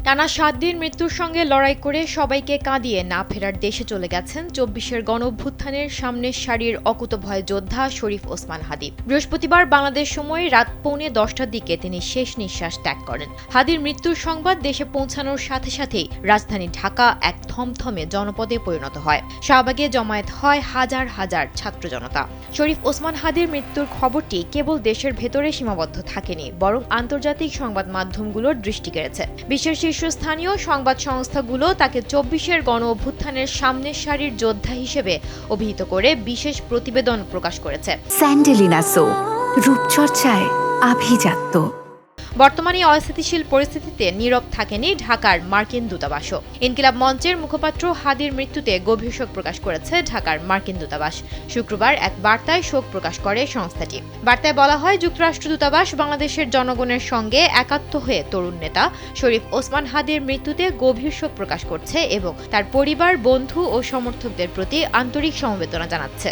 টানা ৭ দিন মৃত্যুর সঙ্গে লড়াই করে সবাইকে কাঁদিয়ে না ফেরার দেশে চলে গেছেন ২৪-এর গণঅভ্যুত্থানের সামনের সারির অকুতোভয় যোদ্ধা শরীফ ওসমান হাদী। বৃহস্পতিবার বাংলাদেশ সময় রাত 9:45টার দিকে তিনি শেষ নিঃশ্বাস ত্যাগ করেন। হাদীর মৃত্যুর সংবাদ দেশে পৌঁছানোর সাথে সাথেই রাজধানী ঢাকা এক থমথমে জনপদে পরিণত হয়। শাহবাগে জমায়েত হয় হাজার হাজার ছাত্র জনতা। শরীফ ওসমান হাদীর মৃত্যুর খবরটি কেবল দেশের ভেতরে সীমাবদ্ধ থাকেনি, বরং আন্তর্জাতিক সংবাদ মাধ্যমগুলোর দৃষ্টি কেড়েছে। বিশ্বের শীর্ষস্থানীয় সংবাদ সংস্থাগুলো তাকে ২৪-এর গণঅভ্যুত্থানের সামনের সারির যোদ্ধা হিসেবে অভিহিত করে বিশেষ প্রতিবেদন প্রকাশ করেছে। স্যান্ডেলিনা সো, রূপচর্চায় আভিজাত্য। বর্তমানে অস্থিতিশীল পরিস্থিতিতে নীরব থাকেনি ঢাকার মার্কিন দূতাবাসও। ইনকিলাব মঞ্চের মুখপাত্র হাদীর মৃত্যুতে গভীর শোক প্রকাশ করেছে ঢাকার মার্কিন দূতাবাস। শুক্রবার এক বার্তায় শোক প্রকাশ করে সংস্থাটি। বার্তায় বলা হয়, যুক্তরাষ্ট্র দূতাবাস বাংলাদেশের জনগণের সঙ্গে একাত্ম হয়ে তরুণ নেতা শরীফ ওসমান হাদীর মৃত্যুতে গভীর শোক প্রকাশ করছে এবং তার পরিবার, বন্ধু ও সমর্থকদের প্রতি আন্তরিক সমবেদনা জানাচ্ছে।